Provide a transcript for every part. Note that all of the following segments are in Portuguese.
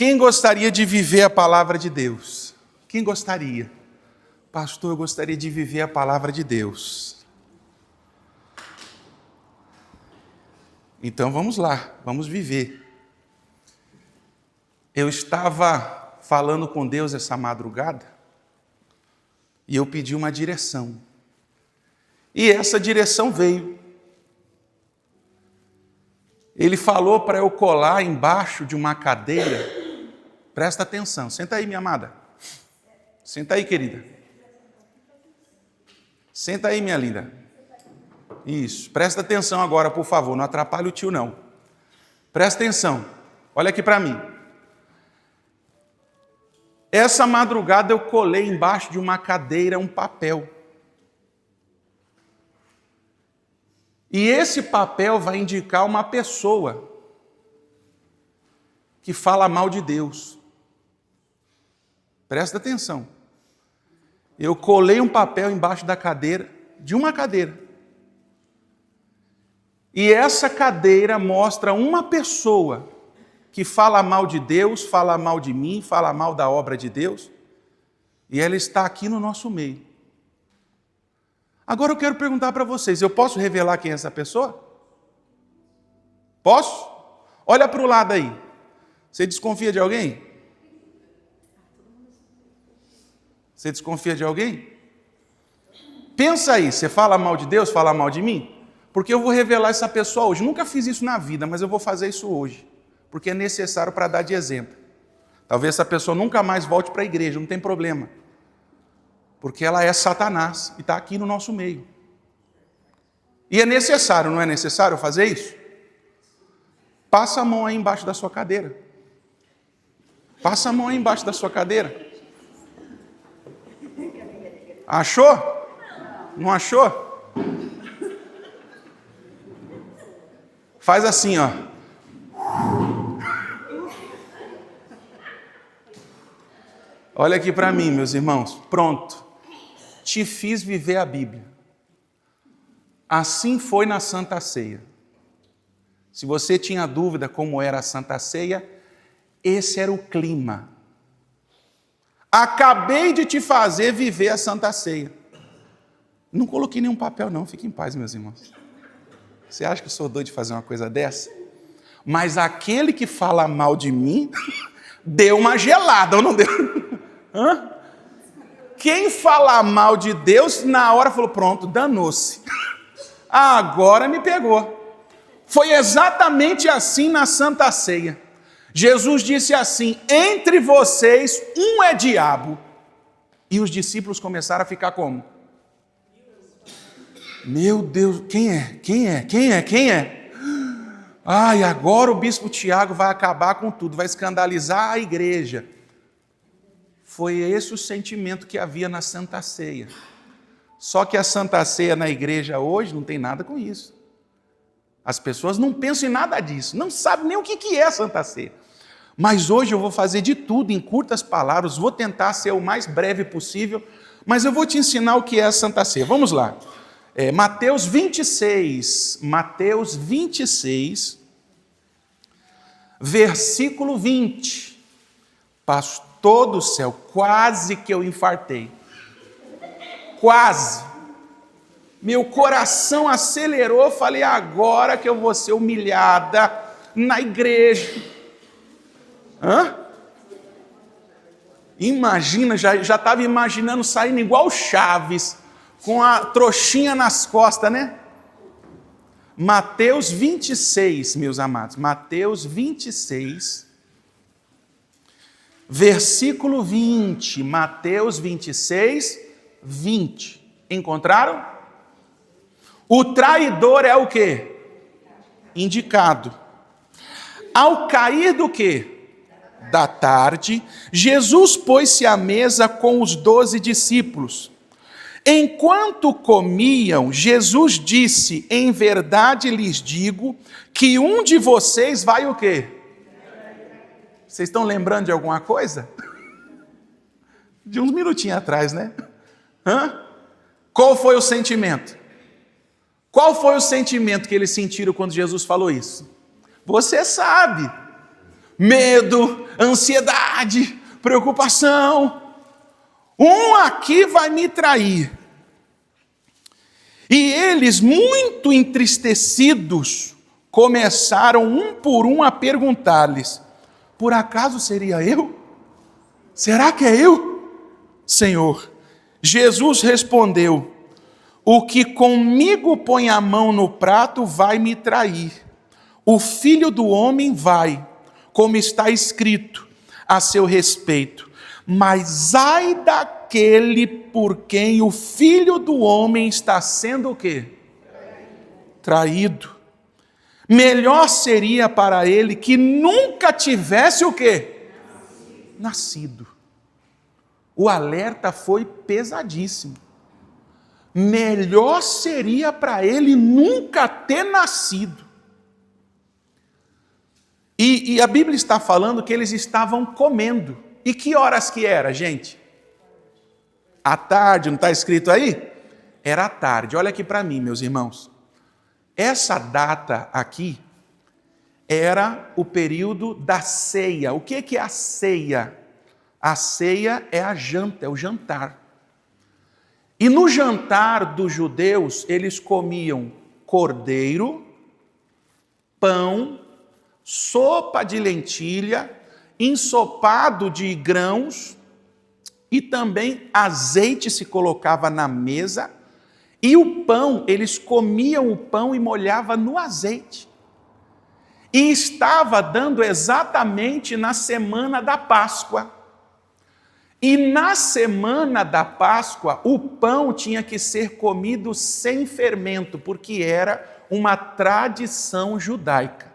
Quem gostaria de viver a palavra de Deus? Quem gostaria? Pastor, eu gostaria de viver a palavra de Deus. Então vamos lá, vamos viver. Eu estava falando com Deus essa madrugada e eu pedi uma direção. E essa direção veio. Ele falou para eu colar embaixo de uma cadeira. Presta atenção, senta aí, minha amada. Senta aí, querida. Senta aí, minha linda. Isso, presta atenção agora, por favor, não atrapalhe o tio, não. Presta atenção, olha aqui para mim. Essa madrugada eu colei embaixo de uma cadeira um papel. E esse papel vai indicar uma pessoa que fala mal de Deus. Presta atenção. Eu colei um papel embaixo da cadeira, de uma cadeira. E essa cadeira mostra uma pessoa que fala mal de Deus, fala mal de mim, fala mal da obra de Deus. E ela está aqui no nosso meio. Agora eu quero perguntar para vocês, eu posso revelar quem é essa pessoa? Posso? Olha para o lado aí. Você desconfia de alguém? Você desconfia de alguém? Pensa aí, você fala mal de Deus, fala mal de mim? Porque eu vou revelar essa pessoa hoje. Nunca fiz isso na vida, mas eu vou fazer isso hoje. Porque é necessário para dar de exemplo. Talvez essa pessoa nunca mais volte para a igreja, não tem problema. Porque ela é Satanás e está aqui no nosso meio. E é necessário, não é necessário fazer isso? Passa a mão aí embaixo da sua cadeira. Passa a mão aí embaixo da sua cadeira. Achou? Não achou? Faz assim, ó. Olha aqui para mim, meus irmãos. Pronto. Te fiz viver a Bíblia. Assim foi na Santa Ceia. Se você tinha dúvida como era a Santa Ceia, esse era o clima. Acabei de te fazer viver a Santa Ceia. Não coloquei nenhum papel não, fique em paz, meus irmãos. Você acha que eu sou doido de fazer uma coisa dessa? Mas aquele que fala mal de mim, deu uma gelada, ou não deu? Hã? Quem fala mal de Deus, na hora falou, pronto, danou-se. Agora me pegou. Foi exatamente assim na Santa Ceia. Jesus disse assim, entre vocês um é diabo. E os discípulos começaram a ficar como? Meu Deus, quem é? Quem é? Quem é? Quem é? Ai, agora o bispo Tiago vai acabar com tudo, vai escandalizar a igreja. Foi esse o sentimento que havia na Santa Ceia. Só que a Santa Ceia na igreja hoje não tem nada com isso. As pessoas não pensam em nada disso, não sabem nem o que é a Santa Ceia. Mas hoje eu vou fazer de tudo em curtas palavras, vou tentar ser o mais breve possível, mas eu vou te ensinar o que é a Santa Ceia. Vamos lá. Mateus 26, versículo 20. Pastor do céu, quase que eu infartei. Quase. Meu coração acelerou, falei, agora que eu vou ser humilhada na igreja. Hã? Imagina, já estava imaginando saindo igual Chaves, com a trouxinha nas costas, né? Mateus 26, meus amados, Mateus 26, versículo 20, Mateus 26, 20. Encontraram? O traidor é o quê? Indicado. Ao cair do quê? Da tarde, Jesus pôs-se à mesa com os 12 discípulos. Enquanto comiam, Jesus disse, em verdade lhes digo, que um de vocês vai o quê? Vocês estão lembrando de alguma coisa? De uns minutinhos atrás, né? Qual foi o sentimento? Qual foi o sentimento que eles sentiram quando Jesus falou isso? Você sabe. medo, ansiedade, preocupação. Um aqui vai me trair. E eles, muito entristecidos, começaram um por um a perguntar-lhes: por acaso seria eu? Será que é eu, Senhor? Jesus respondeu: o que comigo põe a mão no prato vai me trair. O Filho do Homem vai, como está escrito a seu respeito. Mas ai daquele por quem o Filho do Homem está sendo o quê? Traído. Melhor seria para ele que nunca tivesse o quê? Nascido. O alerta foi pesadíssimo. Melhor seria para ele nunca ter nascido. E a Bíblia está falando que eles estavam comendo. E que horas que era, gente? À tarde, não está escrito aí? Era à tarde. Olha aqui para mim, meus irmãos. Essa data aqui era o período da ceia. O que é a ceia? A ceia é a janta, é o jantar. E no jantar dos judeus, eles comiam cordeiro, pão, sopa de lentilha, ensopado de grãos, e também azeite se colocava na mesa, e o pão, eles comiam o pão e molhavam no azeite. E estava dando exatamente na semana da Páscoa. E na semana da Páscoa, o pão tinha que ser comido sem fermento, porque era uma tradição judaica.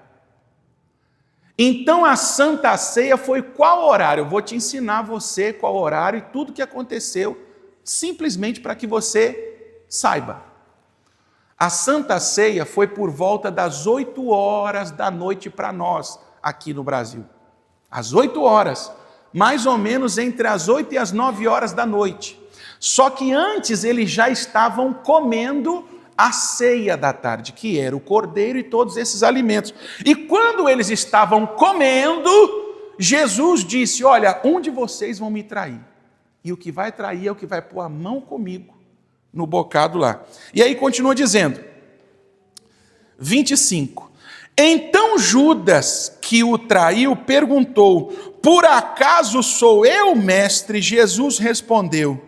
Então a Santa Ceia foi qual horário? Eu vou te ensinar você qual horário e tudo que aconteceu, simplesmente para que você saiba. A Santa Ceia foi por volta das 8 horas da noite para nós, aqui no Brasil. Às 8 horas, mais ou menos entre as 8 e as 9 horas da noite. Só que antes eles já estavam comendo a ceia da tarde, que era o cordeiro e todos esses alimentos. E quando eles estavam comendo, Jesus disse: olha, um de vocês vão me trair. E o que vai trair é o que vai pôr a mão comigo no bocado lá. E aí continua dizendo, 25. Então Judas, que o traiu, perguntou: por acaso sou eu, mestre? Jesus respondeu: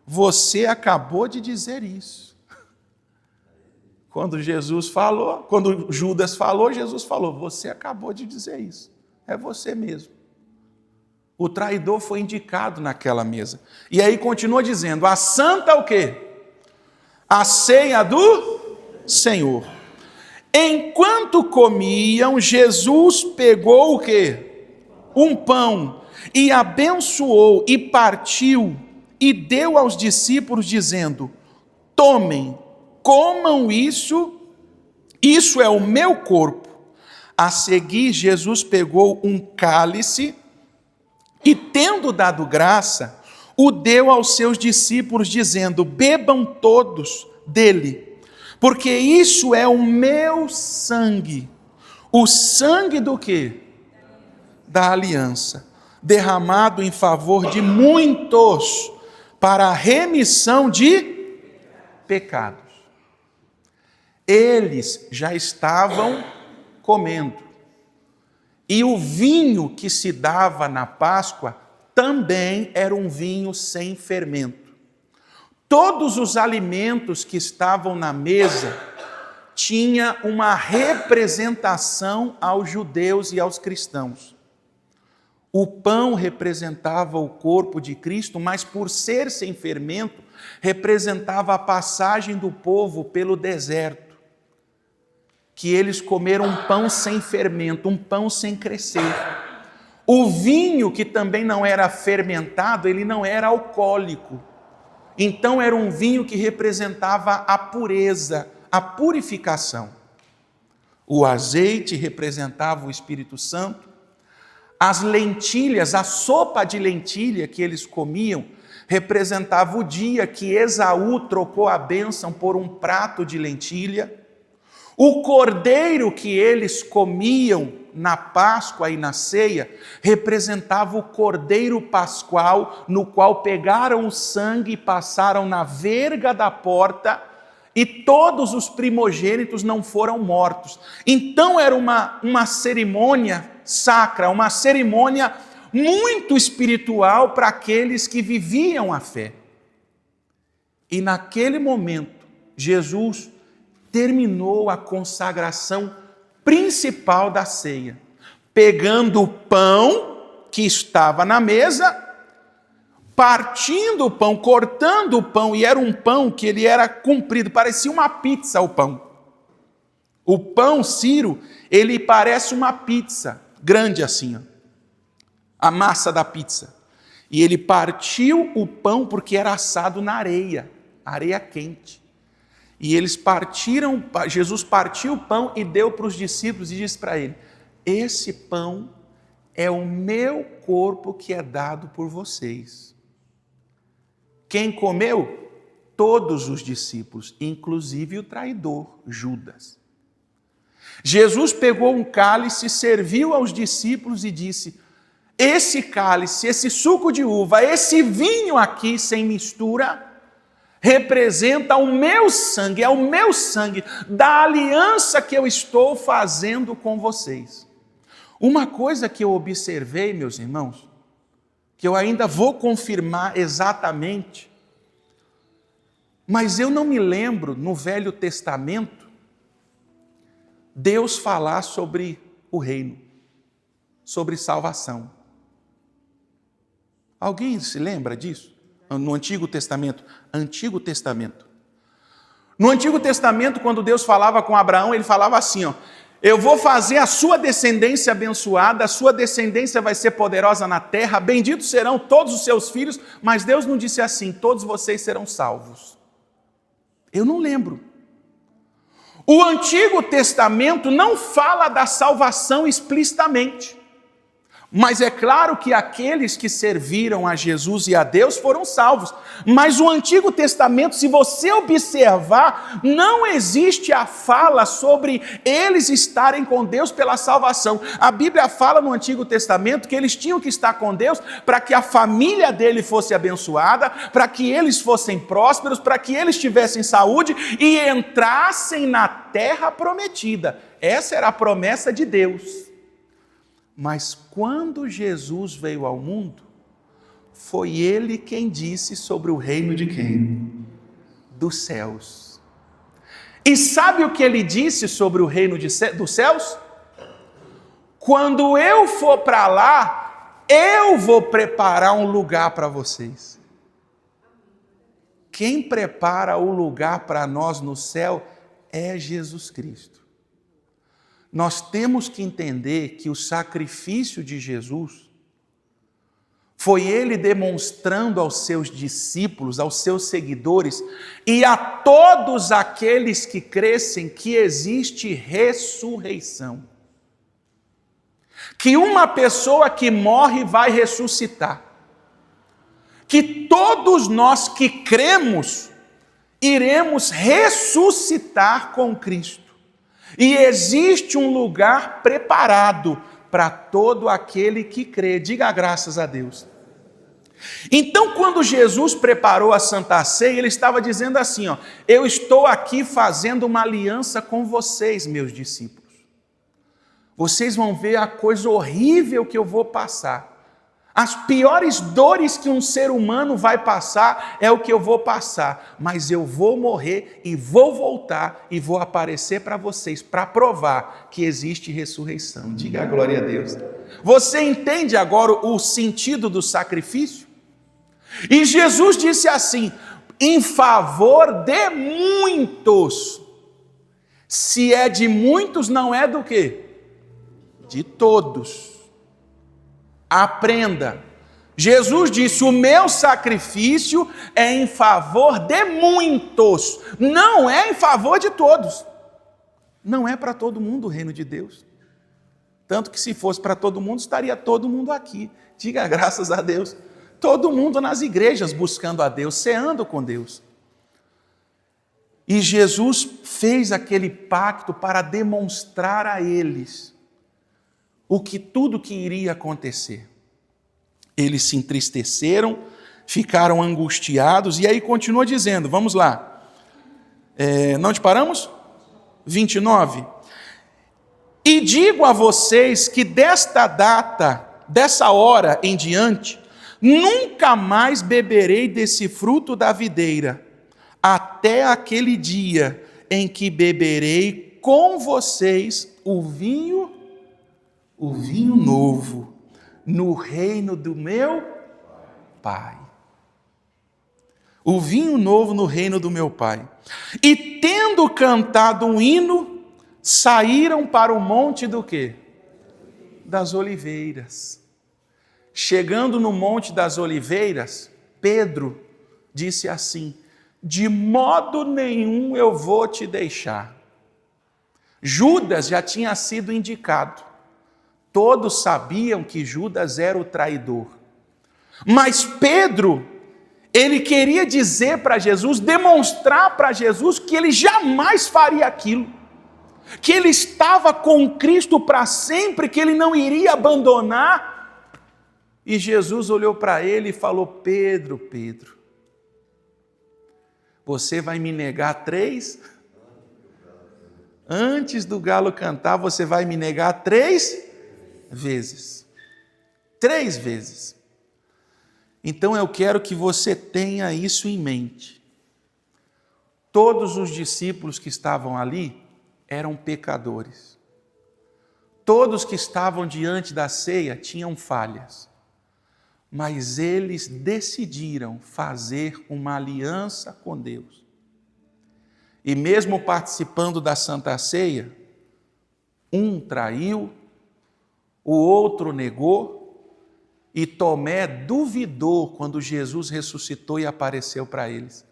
você acabou de dizer isso. Quando Judas falou, Jesus falou: você acabou de dizer isso. É você mesmo. O traidor foi indicado naquela mesa. E aí continua dizendo: a santa o quê? A ceia do Senhor. Enquanto comiam, Jesus pegou o quê? Um pão, e abençoou, e partiu, e deu aos discípulos, dizendo: tomem, comam isso é o meu corpo. A seguir, Jesus pegou um cálice, e tendo dado graça, o deu aos seus discípulos, dizendo: bebam todos dele, porque isso é o meu sangue. O sangue do quê? Da aliança, derramado em favor de muitos, para a remissão de pecados. Eles já estavam comendo. E o vinho que se dava na Páscoa também era um vinho sem fermento. Todos os alimentos que estavam na mesa tinha uma representação aos judeus e aos cristãos. O pão representava o corpo de Cristo, mas por ser sem fermento, representava a passagem do povo pelo deserto. Que eles comeram um pão sem fermento, um pão sem crescer. O vinho, que também não era fermentado, ele não era alcoólico. Então era um vinho que representava a pureza, a purificação. O azeite representava o Espírito Santo. As lentilhas, a sopa de lentilha que eles comiam, representava o dia que Esaú trocou a bênção por um prato de lentilha. O cordeiro que eles comiam na Páscoa e na ceia, representava o cordeiro pascual, no qual pegaram o sangue e passaram na verga da porta, e todos os primogênitos não foram mortos. Então era uma cerimônia sacra, uma cerimônia muito espiritual para aqueles que viviam a fé. E naquele momento, Jesus terminou a consagração principal da ceia, pegando o pão que estava na mesa, partindo o pão, cortando o pão, e era um pão que ele era comprido, parecia uma pizza o pão. O pão sírio, ele parece uma pizza, grande assim, ó, a massa da pizza. E ele partiu o pão porque era assado na areia quente. E eles partiram, Jesus partiu o pão e deu para os discípulos e disse para ele: esse pão é o meu corpo que é dado por vocês. Quem comeu? Todos os discípulos, inclusive o traidor, Judas. Jesus pegou um cálice, serviu aos discípulos e disse: esse cálice, esse suco de uva, esse vinho aqui sem mistura, representa o meu sangue, é o meu sangue da aliança que eu estou fazendo com vocês. Uma coisa que eu observei, meus irmãos, que eu ainda vou confirmar exatamente, mas eu não me lembro no Velho Testamento Deus falar sobre o reino, sobre salvação. Alguém se lembra disso? No Antigo Testamento. Antigo Testamento. No Antigo Testamento, quando Deus falava com Abraão, ele falava assim, ó: eu vou fazer a sua descendência abençoada, a sua descendência vai ser poderosa na terra, benditos serão todos os seus filhos, mas Deus não disse assim: todos vocês serão salvos. Eu não lembro. O Antigo Testamento não fala da salvação explicitamente. Mas é claro que aqueles que serviram a Jesus e a Deus foram salvos. Mas o Antigo Testamento, se você observar, não existe a fala sobre eles estarem com Deus pela salvação. A Bíblia fala no Antigo Testamento que eles tinham que estar com Deus para que a família dele fosse abençoada, para que eles fossem prósperos, para que eles tivessem saúde e entrassem na terra prometida. Essa era a promessa de Deus. Mas quando Jesus veio ao mundo, foi ele quem disse sobre o reino de quem? Dos céus. E sabe o que ele disse sobre o reino dos céus? Quando eu for para lá, eu vou preparar um lugar para vocês. Quem prepara o lugar para nós no céu é Jesus Cristo. Nós temos que entender que o sacrifício de Jesus foi ele demonstrando aos seus discípulos, aos seus seguidores e a todos aqueles que crescem que existe ressurreição. Que uma pessoa que morre vai ressuscitar. Que todos nós que cremos iremos ressuscitar com Cristo. E existe um lugar preparado para todo aquele que crê. Diga graças a Deus. Então, quando Jesus preparou a Santa Ceia, ele estava dizendo assim, ó: eu estou aqui fazendo uma aliança com vocês, meus discípulos. Vocês vão ver a coisa horrível que eu vou passar. As piores dores que um ser humano vai passar é o que eu vou passar, mas eu vou morrer e vou voltar e vou aparecer para vocês para provar que existe ressurreição. Diga a glória a Deus. Você entende agora o sentido do sacrifício? E Jesus disse assim: em favor de muitos. Se é de muitos, não é do quê? De todos. Aprenda. Jesus disse: o meu sacrifício é em favor de muitos, não é em favor de todos. Não é para todo mundo o reino de Deus. Tanto que se fosse para todo mundo, estaria todo mundo aqui. Diga graças a Deus. Todo mundo nas igrejas buscando a Deus, ceando com Deus. E Jesus fez aquele pacto para demonstrar a eles tudo que iria acontecer. Eles se entristeceram, ficaram angustiados, e aí continua dizendo, vamos lá. Não te paramos? 29. E digo a vocês que desta data, dessa hora em diante, nunca mais beberei desse fruto da videira, até aquele dia em que beberei com vocês o vinho novo, no reino do meu Pai. O vinho novo no reino do meu Pai. E tendo cantado um hino, saíram para o monte do quê? Das Oliveiras. Chegando no monte das Oliveiras, Pedro disse assim: de modo nenhum eu vou te deixar. Judas já tinha sido indicado. Todos sabiam que Judas era o traidor. Mas Pedro, ele queria dizer para Jesus, demonstrar para Jesus que ele jamais faria aquilo. Que ele estava com Cristo para sempre, que ele não iria abandonar. E Jesus olhou para ele e falou: Pedro, Pedro, você vai me negar 3? Antes do galo cantar, você vai me negar 3 vezes. 3 vezes. Então eu quero que você tenha isso em mente. Todos os discípulos que estavam ali eram pecadores. Todos que estavam diante da ceia tinham falhas. Mas eles decidiram fazer uma aliança com Deus. E mesmo participando da Santa Ceia, um traiu, o outro negou, e Tomé duvidou quando Jesus ressuscitou e apareceu para eles,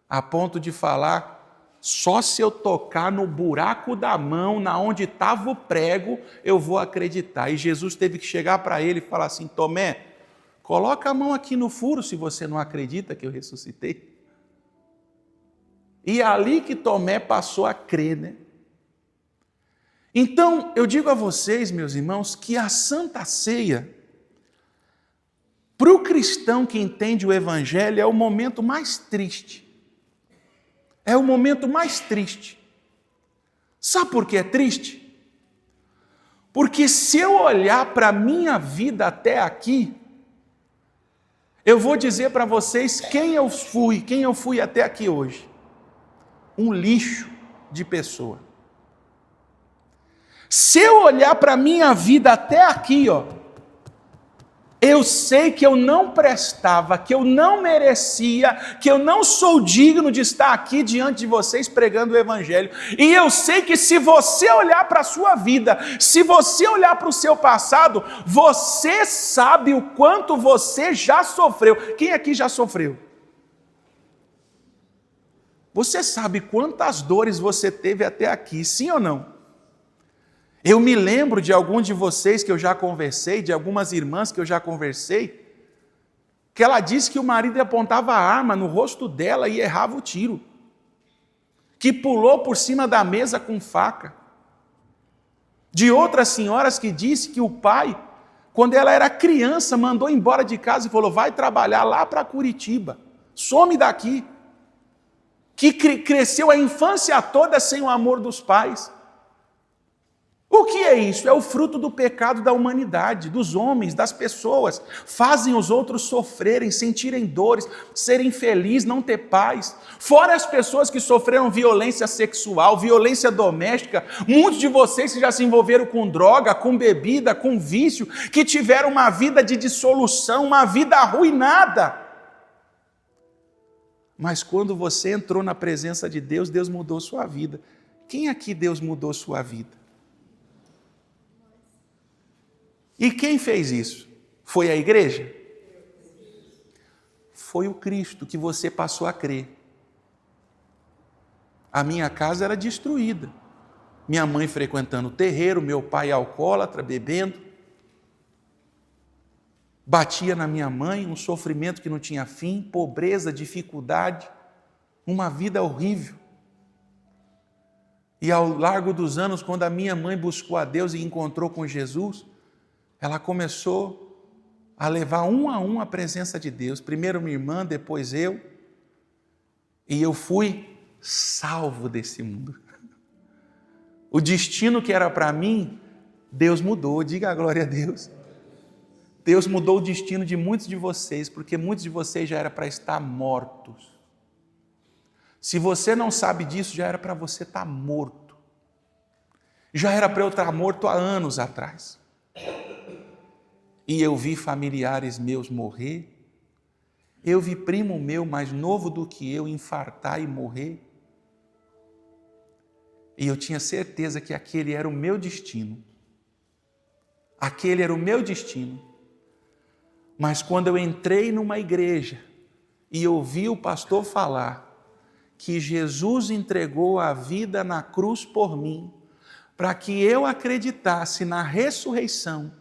a ponto de falar: só se eu tocar no buraco da mão, na onde estava o prego, eu vou acreditar. E Jesus teve que chegar para ele e falar assim: Tomé, coloca a mão aqui no furo se você não acredita que eu ressuscitei. E é ali que Tomé passou a crer, né? Então, eu digo a vocês, meus irmãos, que a Santa Ceia, para o cristão que entende o Evangelho, é o momento mais triste. É o momento mais triste. Sabe por que é triste? Porque se eu olhar para a minha vida até aqui, eu vou dizer para vocês quem eu fui até aqui hoje. Um lixo de pessoa. Se eu olhar para a minha vida até aqui, eu sei que eu não prestava, que eu não merecia, que eu não sou digno de estar aqui diante de vocês pregando o Evangelho. E eu sei que se você olhar para a sua vida, se você olhar para o seu passado, você sabe o quanto você já sofreu. Quem aqui já sofreu? Você sabe quantas dores você teve até aqui, sim ou não? Eu me lembro de alguns de vocês que eu já conversei, de algumas irmãs que eu já conversei, que ela disse que o marido apontava a arma no rosto dela e errava o tiro, que pulou por cima da mesa com faca. De outras senhoras que disse que o pai, quando ela era criança, mandou embora de casa e falou: vai trabalhar lá para Curitiba, some daqui. Que cresceu a infância toda sem o amor dos pais. O que é isso? É o fruto do pecado da humanidade, dos homens, das pessoas. Fazem os outros sofrerem, sentirem dores, serem felizes, não ter paz. Fora as pessoas que sofreram violência sexual, violência doméstica, muitos de vocês que já se envolveram com droga, com bebida, com vício, que tiveram uma vida de dissolução, uma vida arruinada. Mas quando você entrou na presença de Deus, Deus mudou sua vida. Quem aqui Deus mudou sua vida? E quem fez isso? Foi a igreja? Foi o Cristo que você passou a crer. A minha casa era destruída. Minha mãe frequentando o terreiro, meu pai alcoólatra, bebendo. Batia na minha mãe, um sofrimento que não tinha fim, pobreza, dificuldade, uma vida horrível. E ao largo dos anos, quando a minha mãe buscou a Deus e encontrou com Jesus, ela começou a levar um a um a presença de Deus. Primeiro minha irmã, depois eu. E eu fui salvo desse mundo. O destino que era para mim, Deus mudou. Diga a glória a Deus. Deus mudou o destino de muitos de vocês, porque muitos de vocês já era para estar mortos. Se você não sabe disso, já era para você estar morto. Já era para eu estar morto há anos atrás. E eu vi familiares meus morrer. Eu vi primo meu mais novo do que eu infartar e morrer. E eu tinha certeza que aquele era o meu destino. Aquele era o meu destino. Mas quando eu entrei numa igreja e ouvi o pastor falar que Jesus entregou a vida na cruz por mim, para que eu acreditasse na ressurreição,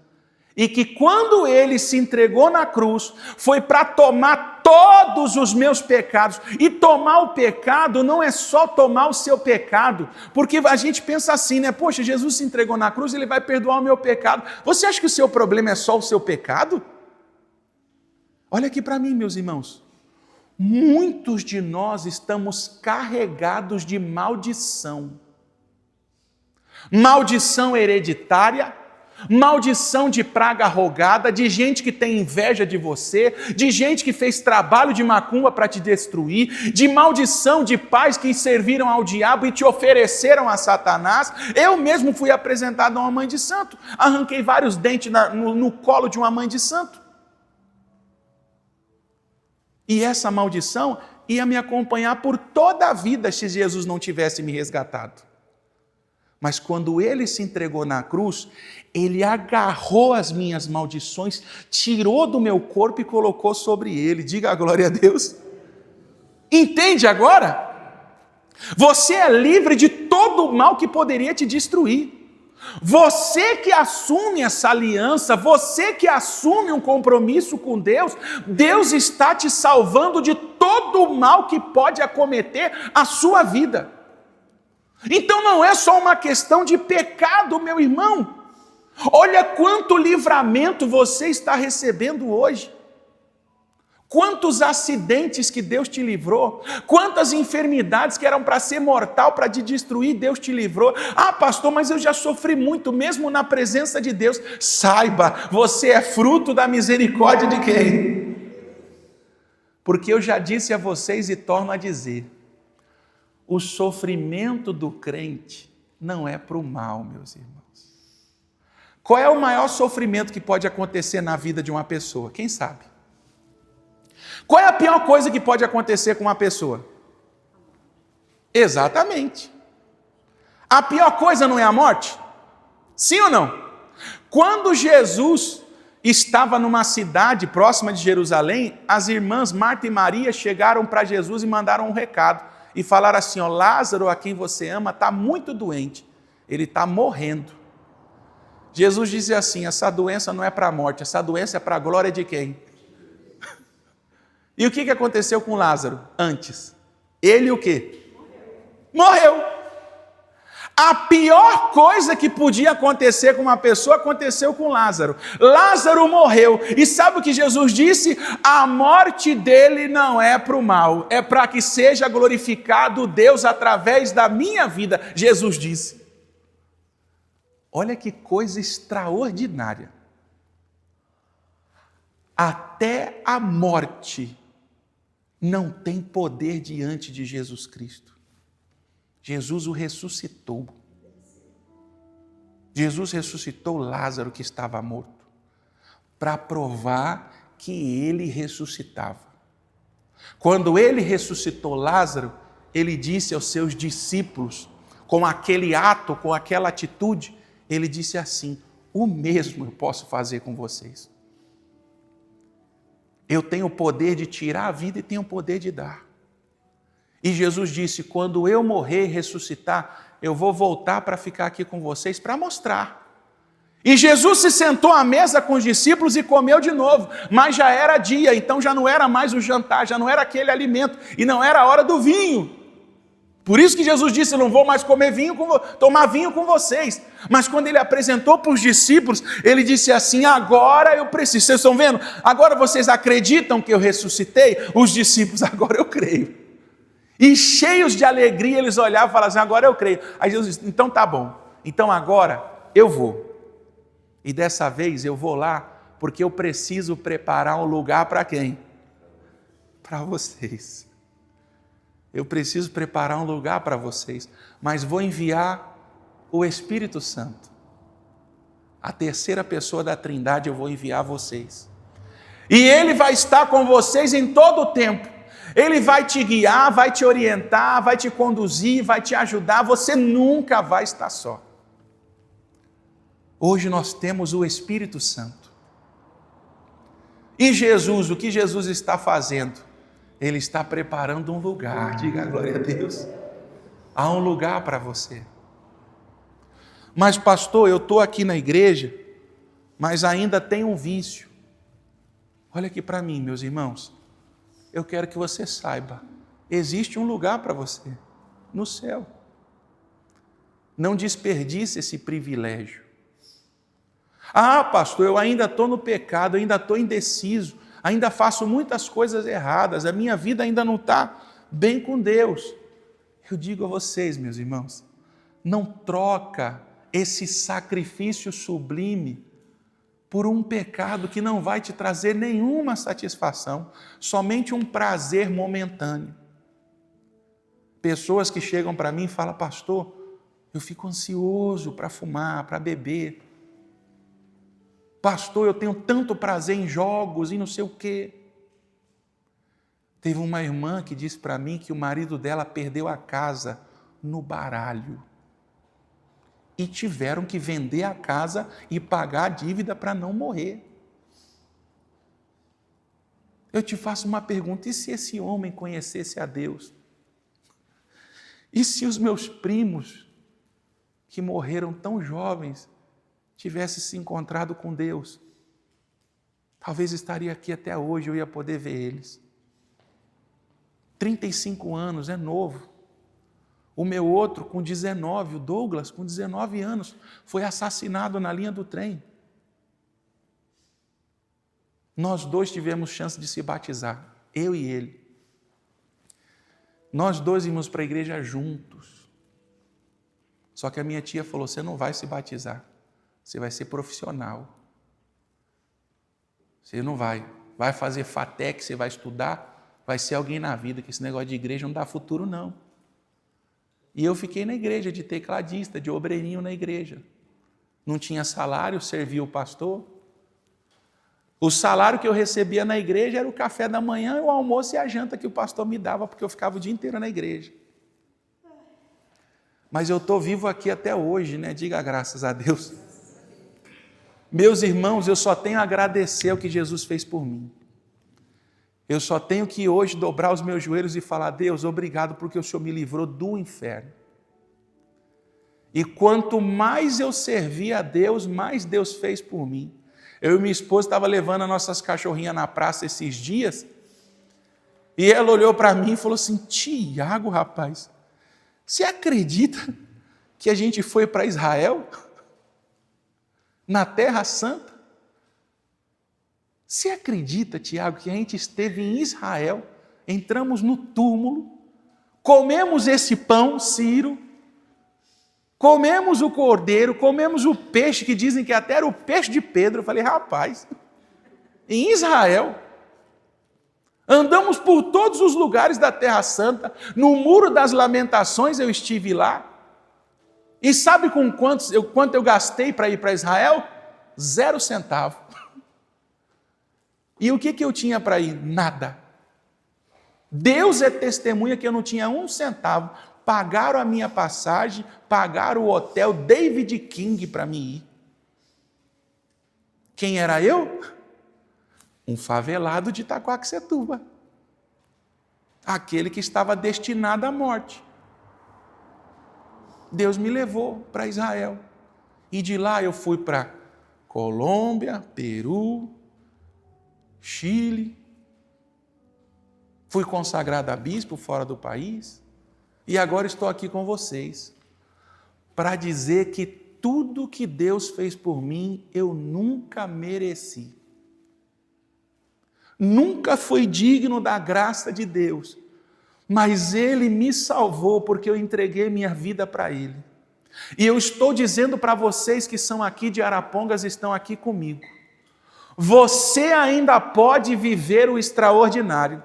e que quando ele se entregou na cruz, foi para tomar todos os meus pecados. E tomar o pecado não é só tomar o seu pecado, porque a gente pensa assim, né? Poxa, Jesus se entregou na cruz, ele vai perdoar o meu pecado. Você acha que o seu problema é só o seu pecado? Olha aqui para mim, meus irmãos. Muitos de nós estamos carregados de maldição. Maldição hereditária, maldição de praga rogada, de gente que tem inveja de você, de gente que fez trabalho de macumba para te destruir, de maldição de pais que serviram ao diabo e te ofereceram a Satanás. Eu mesmo fui apresentado a uma mãe de santo, arranquei vários dentes no colo de uma mãe de santo. E essa maldição ia me acompanhar por toda a vida se Jesus não tivesse me resgatado. Mas quando ele se entregou na cruz, ele agarrou as minhas maldições, tirou do meu corpo e colocou sobre ele. Diga a glória a Deus. Entende agora? Você é livre de todo o mal que poderia te destruir. Você que assume essa aliança, você que assume um compromisso com Deus, Deus está te salvando de todo o mal que pode acometer a sua vida. Então não é só uma questão de pecado, meu irmão. Olha quanto livramento você está recebendo hoje. Quantos acidentes que Deus te livrou, quantas enfermidades que eram para ser mortal, para te destruir, Deus te livrou. Ah, pastor, mas eu já sofri muito, mesmo na presença de Deus. Saiba, você é fruto da misericórdia de quem? Porque eu já disse a vocês e torno a dizer, o sofrimento do crente não é para o mal, meus irmãos. Qual é o maior sofrimento que pode acontecer na vida de uma pessoa? Quem sabe? Qual é a pior coisa que pode acontecer com uma pessoa? Exatamente. A pior coisa não é a morte? Sim ou não? Quando Jesus estava numa cidade próxima de Jerusalém, as irmãs Marta e Maria chegaram para Jesus e mandaram um recado. E falaram assim, ó, Lázaro, a quem você ama, está muito doente. Ele está morrendo. Jesus dizia assim, essa doença não é para a morte, essa doença é para a glória de quem? E o que aconteceu com Lázaro antes? Ele o quê? Morreu. A pior coisa que podia acontecer com uma pessoa aconteceu com Lázaro. Lázaro morreu. E sabe o que Jesus disse? A morte dele não é para o mal, é para que seja glorificado Deus através da minha vida, Jesus disse. Olha que coisa extraordinária. Até a morte não tem poder diante de Jesus Cristo. Jesus o ressuscitou. Jesus ressuscitou Lázaro que estava morto, para provar que ele ressuscitava. Quando ele ressuscitou Lázaro, ele disse aos seus discípulos, com aquele ato, com aquela atitude, ele disse assim, o mesmo eu posso fazer com vocês. Eu tenho o poder de tirar a vida e tenho o poder de dar. E Jesus disse, quando eu morrer e ressuscitar, eu vou voltar para ficar aqui com vocês para mostrar. E Jesus se sentou à mesa com os discípulos e comeu de novo, mas já era dia, então já não era mais o jantar, já não era aquele alimento, e não era a hora do vinho. Por isso que Jesus disse, eu não vou mais tomar vinho com vocês. Mas quando ele apresentou para os discípulos, ele disse assim, agora eu preciso. Vocês estão vendo? Agora vocês acreditam que eu ressuscitei? Os discípulos, agora eu creio. E cheios de alegria, eles olhavam e falavam assim, agora eu creio. Aí Jesus disse, então tá bom. Então agora eu vou. E dessa vez eu vou lá, porque eu preciso preparar um lugar para quem? Para vocês. Eu preciso preparar um lugar para vocês, mas vou enviar o Espírito Santo. A terceira pessoa da Trindade eu vou enviar a vocês. E ele vai estar com vocês em todo o tempo. Ele vai te guiar, vai te orientar, vai te conduzir, vai te ajudar. Você nunca vai estar só. Hoje nós temos o Espírito Santo. E Jesus, o que Jesus está fazendo? Ele está preparando um lugar, diga glória a Deus. Há um lugar para você. Mas pastor, eu estou aqui na igreja, mas ainda tenho um vício. Olha aqui para mim, meus irmãos. Eu quero que você saiba, existe um lugar para você, no céu. Não desperdice esse privilégio. Ah, pastor, eu ainda estou no pecado, ainda estou indeciso, ainda faço muitas coisas erradas, a minha vida ainda não está bem com Deus. Eu digo a vocês, meus irmãos, não troca esse sacrifício sublime por um pecado que não vai te trazer nenhuma satisfação, somente um prazer momentâneo. Pessoas que chegam para mim e falam, pastor, eu fico ansioso para fumar, para beber. Pastor, eu tenho tanto prazer em jogos e não sei o quê. Teve uma irmã que disse para mim que o marido dela perdeu a casa no baralho. E tiveram que vender a casa e pagar a dívida para não morrer. Eu te faço uma pergunta, e se esse homem conhecesse a Deus? E se os meus primos, que morreram tão jovens, tivessem se encontrado com Deus? Talvez estaria aqui até hoje, eu ia poder ver eles. 35 anos, é novo. O meu outro, com 19, o Douglas, com 19 anos, foi assassinado na linha do trem. Nós dois tivemos chance de se batizar, eu e ele. Nós dois íamos para a igreja juntos. Só que a minha tia falou, você não vai se batizar, você vai ser profissional. Você não vai fazer FATEC, você vai estudar, vai ser alguém na vida, que esse negócio de igreja não dá futuro não. E eu fiquei na igreja de tecladista, de obreirinho na igreja. Não tinha salário, servia o pastor. O salário que eu recebia na igreja era o café da manhã, o almoço e a janta que o pastor me dava, porque eu ficava o dia inteiro na igreja. Mas eu estou vivo aqui até hoje, né? Diga graças a Deus. Meus irmãos, eu só tenho a agradecer o que Jesus fez por mim. Eu só tenho que hoje dobrar os meus joelhos e falar, Deus, obrigado porque o Senhor me livrou do inferno. E quanto mais eu servi a Deus, mais Deus fez por mim. Eu e minha esposa estava levando as nossas cachorrinhas na praça esses dias, e ela olhou para mim e falou assim, Tiago, rapaz, você acredita que a gente foi para Israel? Na Terra Santa? Você acredita, Tiago, que a gente esteve em Israel, entramos no túmulo, comemos esse pão, Ciro, comemos o cordeiro, comemos o peixe, que dizem que até era o peixe de Pedro. Eu falei, rapaz, em Israel, andamos por todos os lugares da Terra Santa, no Muro das Lamentações eu estive lá, e sabe com quanto eu gastei para ir para Israel? 0 centavo. E o que eu tinha para ir? Nada. Deus é testemunha que eu não tinha 1 centavo. Pagaram a minha passagem, pagaram o hotel David King para mim ir. Quem era eu? Um favelado de Itaquaquecetuba. Aquele que estava destinado à morte. Deus me levou para Israel. E de lá eu fui para Colômbia, Peru, Chile, fui consagrado a bispo fora do país, E agora estou aqui com vocês para dizer que tudo que Deus fez por mim, eu nunca mereci. Nunca fui digno da graça de Deus, mas Ele me salvou porque eu entreguei minha vida para Ele. E eu estou dizendo para vocês que são aqui de Arapongas, estão aqui comigo. Você ainda pode viver o extraordinário.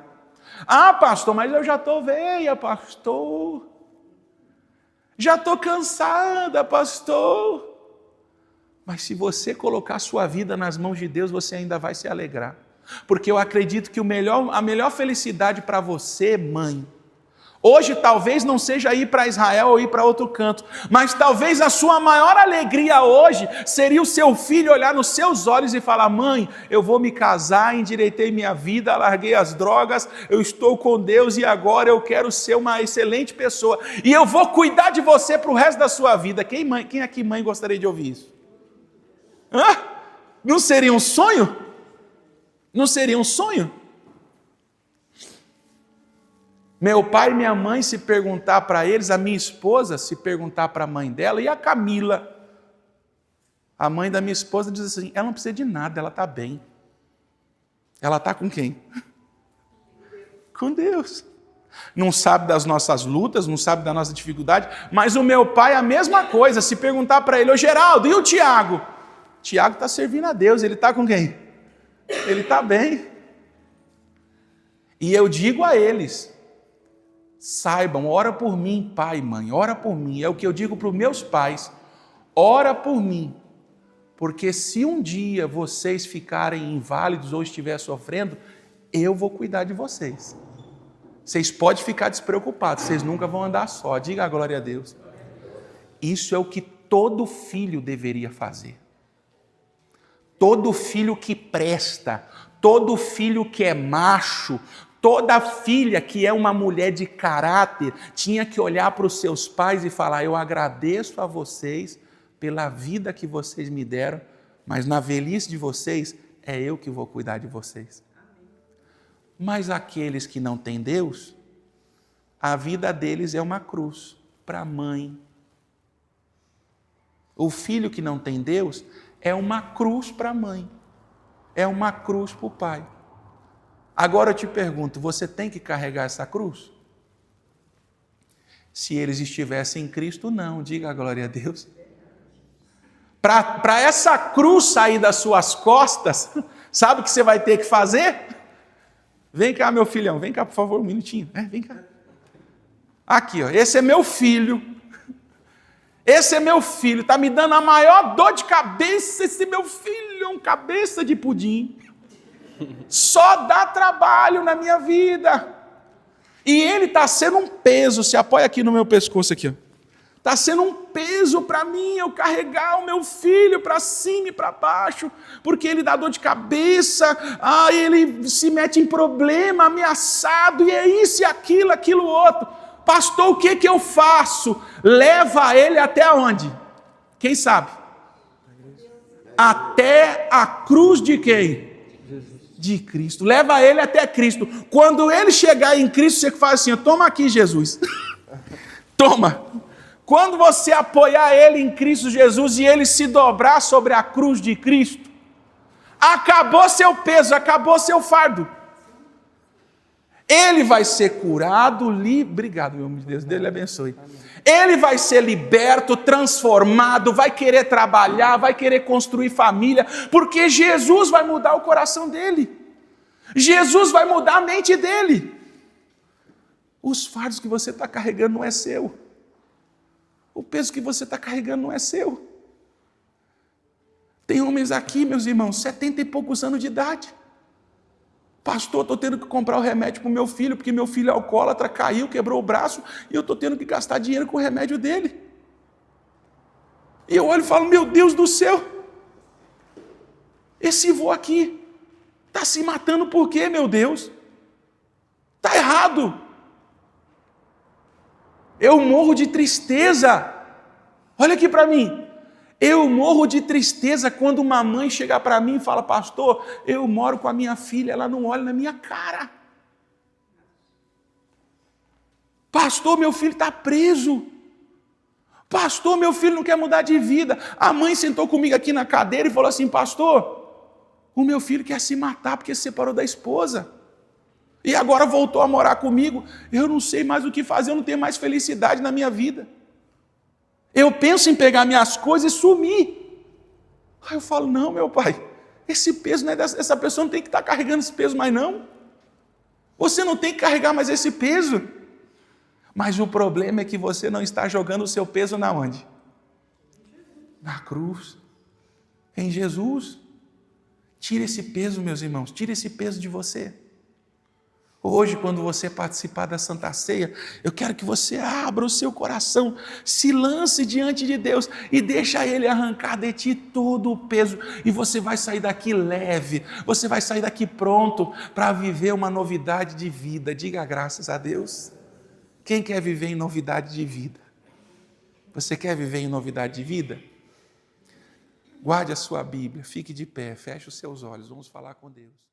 Ah, pastor, mas eu já estou velha, pastor. Já estou cansada, pastor. Mas se você colocar sua vida nas mãos de Deus, você ainda vai se alegrar. Porque eu acredito que a melhor felicidade para você, mãe, hoje talvez não seja ir para Israel ou ir para outro canto, mas talvez a sua maior alegria hoje seria o seu filho olhar nos seus olhos e falar: mãe, eu vou me casar, endireitei minha vida, larguei as drogas, eu estou com Deus e agora eu quero ser uma excelente pessoa e eu vou cuidar de você para o resto da sua vida. Quem aqui mãe gostaria de ouvir isso? Hã? Não seria um sonho? Não seria um sonho? Meu pai e minha mãe, se perguntar para eles, a minha esposa, se perguntar para a mãe dela, e a Camila, a mãe da minha esposa, diz assim: ela não precisa de nada, ela está bem. Ela está com quem? Com Deus. Não sabe das nossas lutas, não sabe da nossa dificuldade, mas o meu pai, a mesma coisa, se perguntar para ele: ô Geraldo, e o Tiago? Tiago está servindo a Deus, ele está com quem? Ele está bem. E eu digo a eles: saibam, ora por mim, pai e mãe, ora por mim. É o que eu digo para os meus pais: ora por mim, porque se um dia vocês ficarem inválidos ou estiver sofrendo, eu vou cuidar de vocês. Vocês podem ficar despreocupados, vocês nunca vão andar só. Diga a glória a Deus. Isso é o que todo filho deveria fazer. Todo filho que presta, todo filho que é macho, toda filha que é uma mulher de caráter, tinha que olhar para os seus pais e falar: eu agradeço a vocês pela vida que vocês me deram, mas na velhice de vocês, é eu que vou cuidar de vocês. Mas aqueles que não têm Deus, a vida deles é uma cruz para a mãe. O filho que não tem Deus é uma cruz para a mãe, é uma cruz para o pai. Agora eu te pergunto: você tem que carregar essa cruz? Se eles estivessem em Cristo, não. Diga a glória a Deus. Para essa cruz sair das suas costas, sabe o que você vai ter que fazer? Vem cá, meu filhão, vem cá, por favor, um minutinho. Vem cá. Aqui, ó, esse é meu filho. Esse é meu filho, está me dando a maior dor de cabeça. Esse meu filho é um cabeça de pudim. Só dá trabalho na minha vida. E ele está sendo um peso. Se apoia aqui no meu pescoço aqui, ó. Está sendo um peso para mim eu carregar o meu filho para cima e para baixo, porque ele dá dor de cabeça, ele se mete em problema, ameaçado, e é isso e aquilo outro. Pastor, o que eu faço? Leva ele até onde? Quem sabe? Até a cruz de quem? De Cristo. Leva ele até Cristo. Quando ele chegar em Cristo, você faz assim: toma aqui, Jesus. Toma. Quando você apoiar ele em Cristo Jesus e ele se dobrar sobre a cruz de Cristo, acabou seu peso, acabou seu fardo. Ele vai ser curado, obrigado, meu Deus, Deus lhe abençoe. Ele vai ser liberto, transformado, vai querer trabalhar, vai querer construir família, porque Jesus vai mudar o coração dele. Jesus vai mudar a mente dele. Os fardos que você está carregando não é seu. O peso que você está carregando não é seu. Tem homens aqui, meus irmãos, 70 e poucos anos de idade. Pastor, estou tendo que comprar o remédio para o meu filho, porque meu filho é alcoólatra, caiu, quebrou o braço, e eu estou tendo que gastar dinheiro com o remédio dele. E eu olho e falo: meu Deus do céu, esse vô aqui está se matando por quê, meu Deus? Está errado. Eu morro de tristeza. Olha aqui para mim. Eu morro de tristeza quando uma mãe chega para mim e fala: pastor, eu moro com a minha filha, ela não olha na minha cara. Pastor, meu filho está preso. Pastor, meu filho não quer mudar de vida. A mãe sentou comigo aqui na cadeira e falou assim: pastor, o meu filho quer se matar porque se separou da esposa. E agora voltou a morar comigo. Eu não sei mais o que fazer, eu não tenho mais felicidade na minha vida. Eu penso em pegar minhas coisas e sumir. Aí eu falo: não, meu pai, esse peso não é essa pessoa não tem que estar carregando esse peso mais não. Você não tem que carregar mais esse peso. Mas o problema é que você não está jogando o seu peso na onde? Na cruz. Em Jesus. Tira esse peso, meus irmãos, tira esse peso de você. Hoje, quando você participar da Santa Ceia, eu quero que você abra o seu coração, se lance diante de Deus e deixa Ele arrancar de ti todo o peso. E você vai sair daqui leve, você vai sair daqui pronto para viver uma novidade de vida. Diga graças a Deus. Quem quer viver em novidade de vida? Você quer viver em novidade de vida? Guarde a sua Bíblia, fique de pé, feche os seus olhos, vamos falar com Deus.